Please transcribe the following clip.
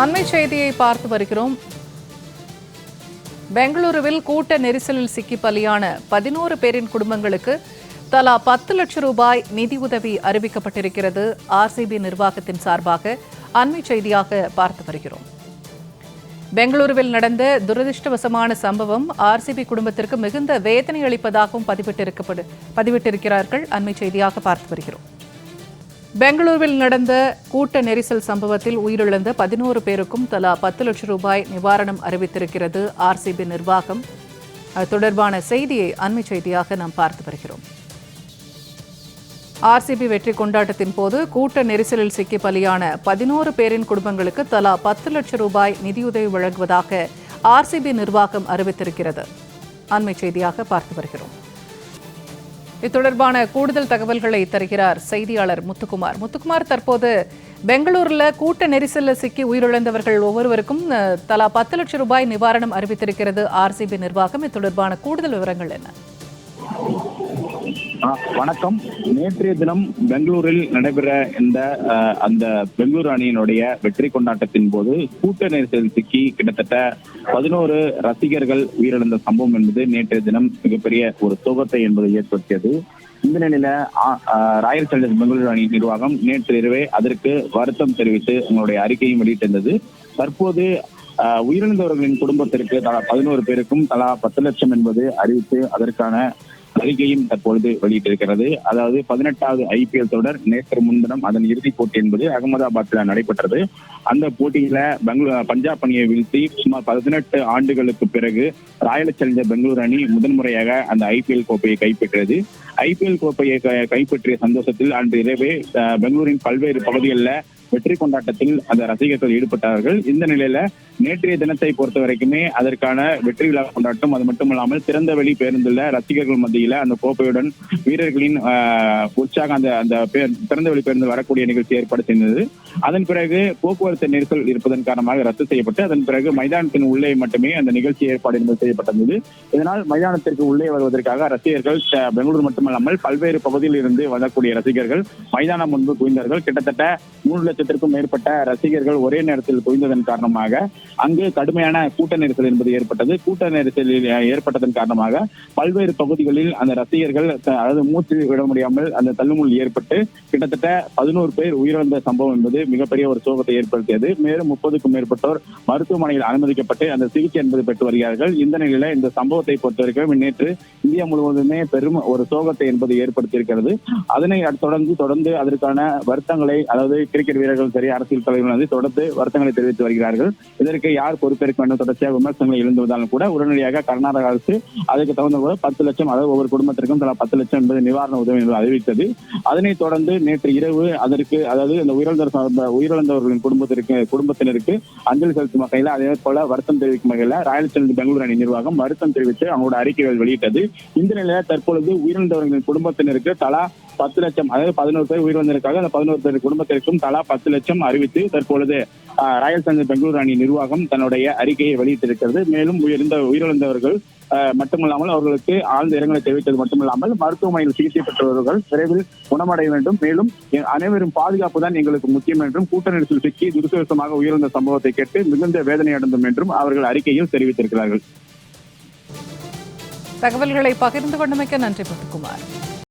அண்மை செய்தியை பார்த்து வருகிறோம். பெங்களூருவில் கூட்ட நெரிசலில் சிக்கி பலியான 11 பேரின் குடும்பங்களுக்கு தலா 10 லட்சம் ரூபாய் நிதியுதவி அறிவிக்கப்பட்டிருக்கிறது. ஆர்சிபி நிர்வாகத்தின் சார்பாக அண்மை செய்தியாக பார்த்து வருகிறோம். பெங்களூருவில் நடந்த துரதிருஷ்டவசமான சம்பவம் ஆர்சிபி குடும்பத்திற்கு மிகுந்த வேதனை அளிப்பதாகவும் பதிவிட்டிருக்கிறார்கள். அண்மை செய்தியாக பார்த்து வருகிறோம். பெங்களூருவில் நடந்த கூட்ட நெரிசல் சம்பவத்தில் உயிரிழந்த 11 பேருக்கும் தலா 10 லட்சம் ரூபாய் நிவாரணம் அறிவித்திருக்கிறது ஆர்சிபி நிர்வாகம். அது தொடர்பான செய்தியை அண்மை செய்தியாக நாம் பார்த்து வருகிறோம். ஆர்சிபி வெற்றி கொண்டாட்டத்தின் போது கூட்ட நெரிசலில் சிக்கி பலியான 11 பேரின் குடும்பங்களுக்கு தலா 10 லட்சம் ரூபாய் நிதியுதவி வழங்குவதாக ஆர்சிபி நிர்வாகம் அறிவித்திருக்கிறது. அண்மை செய்தியாக பார்த்து வருகிறோம். இது தொடர்பான கூடுதல் தகவல்களை தருகிறார் செய்தியாளர் முத்துக்குமார். முத்துக்குமார், தற்போது பெங்களூருல கூட்ட நெரிசலில் சிக்கி உயிரிழந்தவர்கள் ஒவ்வொருவருக்கும் தலா 10 லட்சம் ரூபாய் நிவாரணம் அறிவித்திருக்கிறது ஆர்சிபி நிர்வாகம். இது தொடர்பான கூடுதல் விவரங்கள் என்ன? வணக்கம். நேற்றைய தினம் பெங்களூரில் நடைபெற அந்த பெங்களூரு அணியினுடைய வெற்றி கொண்டாட்டத்தின் போது கூட்ட நெரிசலில் சிக்கி கிட்டத்தட்ட 11 ரசிகர்கள் உயிரிழந்த சம்பவம் என்பது நேற்றைய தினம் மிகப்பெரிய ஒரு சோகத்தை என்பதை ஏற்படுத்தியது. இந்த நிலையில ராயல் சேலஞ்சர்ஸ் பெங்களூரு அணி நிர்வாகம் நேற்று இரவே அதற்கு வருத்தம் தெரிவித்து உங்களுடைய அறிக்கையும் வெளியிட்டிருந்தது. தற்போது உயிரிழந்தவர்களின் குடும்பத்திற்கு தலா 11 பேருக்கும் தலா 10 லட்சம் என்பது அறிவித்து அதற்கான அறிக்கையும் தற்பொழுது வெளியிட்டிருக்கிறது. அதாவது 18வது IPL தொடர் நேற்று முன்தினம் அதன் இறுதிப் போட்டி என்பது அகமதாபாத்தில் நடைபெற்றது. அந்த போட்டியில பஞ்சாப் அணியை வீழ்த்தி சுமார் 18 ஆண்டுகளுக்கு பிறகு ராயல் சேலஞ்சர் பெங்களூரு அணி முதன்முறையாக அந்த IPL கோப்பையை கைப்பற்றியது. IPL கோப்பையை கைப்பற்றிய சந்தோஷத்தில் அன்று இரவே பெங்களூரின் பல்வேறு பகுதிகளில் வெற்றி கொண்டாட்டத்தில் அந்த ரசிகர்கள் ஈடுபட்டார்கள். இந்த நிலையில நேற்றைய தினத்தை பொறுத்த வரைக்குமே அதற்கான வெற்றி விழா கொண்டாட்டம், அது மட்டுமல்லாமல் திறந்த வெளி பேருந்துல ரசிகர்கள் மத்தியில அந்த கோப்பையுடன் வீரர்களின் உற்சாகம் அந்த திறந்த வெளி பேருந்து வரக்கூடிய நிகழ்ச்சி ஏற்பாடு செய்தது. அதன் பிறகு போக்குவரத்து நெரிசல் இருப்பதன் காரணமாக ரத்து செய்யப்பட்டு அதன் பிறகு மைதானத்தின் உள்ளே மட்டுமே அந்த நிகழ்ச்சி ஏற்பாடு என்பது செய்யப்பட்டிருந்தது. இதனால் மைதானத்திற்கு உள்ளே வருவதற்காக ரசிகர்கள் பெங்களூரு மட்டுமல்லாமல் பல்வேறு பகுதியில் இருந்து வரக்கூடிய ரசிகர்கள் மைதானம் முன்பு குவிந்தார்கள். கிட்டத்தட்ட 3 லட்சத்திற்கும் மேற்பட்ட ரசிகர்கள் ஒரே நேரத்தில் குவிந்ததன் காரணமாக அங்கு கடுமையான கூட்ட நெரிசல் என்பது ஏற்பட்டது. கூட்ட நெரிசலில் ஏற்பட்டதன் காரணமாக பல்வேறு பகுதிகளில் அந்த ரசிகர்கள் அதாவது மூச்சு விட முடியாமல் அந்த தள்ளுமுள் ஏற்பட்டு கிட்டத்தட்ட 11 பேர் உயிரிழந்த சம்பவம் என்பது மிகப்பெரிய ஒரு சோகத்தை ஏற்படுத்தியது. மேலும் 30க்கும் மேற்பட்டோர் மருத்துவமனையில் அனுமதிக்கப்பட்டு அந்த சிகிச்சை என்பது பெற்று வருகிறார்கள். இந்த நிலையில இந்த சம்பவத்தை பொறுத்தவரைக்கும் நேற்று இந்தியா முழுவதுமே பெரும் ஒரு சோகத்தை என்பது ஏற்படுத்தியிருக்கிறது. அதனை தொடர்ந்து அதற்கான வருத்தங்களை, அதாவது கிரிக்கெட் வீரர்கள் சரி, அரசியல் தலைவர்கள் தொடர்ந்து வருத்தங்களை தெரிவித்து வருகிறார்கள். இதற்கு யார் பொறுப்பேற்க வேண்டும் தொடர்ச்சியாக விமர்சனங்கள் எழுந்து வந்தாலும் கூட உடனடியாக கர்நாடக அரசு அதுக்கு தகுந்த போது 10 லட்சம், அதாவது ஒவ்வொரு குடும்பத்திற்கும் தலா 10 லட்சம் என்பது நிவாரண உதவி என்று அறிவித்தது. அதனைத் தொடர்ந்து நேற்று இரவு அதற்கு, அதாவது இந்த உயிரிழந்தவர்களின் குடும்பத்தினருக்கு அஞ்சலி செலுத்தும் வகையில் அதே போல வருத்தம் தெரிவிக்கும் வகையில் ராயல் சேலஞ்சர்ஸ் பெங்களூரு அணி நிர்வாகம் வருத்தம் தெரிவித்து அவங்களோட அறிக்கைகள் வெளியிட்டது. இந்த நிலையில தற்பொழுது உயிரிழந்தவர்களின் குடும்பத்தினருக்கு தலா 10 லட்சம், அதாவது 11 பேர் உயிரிழந்திருக்காங்க. அந்த 11 பேர் குடும்பத்திற்கும் தலா 10 லட்சம் அறிவித்து தற்பொழுது ராயல் சேலஞ்சர்ஸ் பெங்களூரு அணி நிர்வாகம் தன்னுடைய அறிக்கையை வெளியிட்டிருக்கிறது. மேலும் உயிரிழந்தவர்கள் மட்டுமல்லாமல் அவர்களுக்கு ஆழ்ந்த இரங்கலை தெரிவித்தது மட்டுமல்லாமல் மருத்துவமனையில் சிகிச்சை பெற்றவர்கள் விரைவில் குணமடைய வேண்டும், மேலும் அனைவரும் பாதுகாப்பு தான் எங்களுக்கு முக்கியம் என்றும், கூட்ட நெரிசல் சிக்கி துரதிருஷ்டமாக உயிரிழந்த சம்பவத்தை கேட்டு மிகுந்த வேதனை அடைந்தோம் என்றும் அவர்கள் அறிக்கையில் தெரிவித்திருக்கிறார்கள். தகவல்களை பகிர்ந்து கொண்டமைக்க நன்றி முத்துக்குமார்.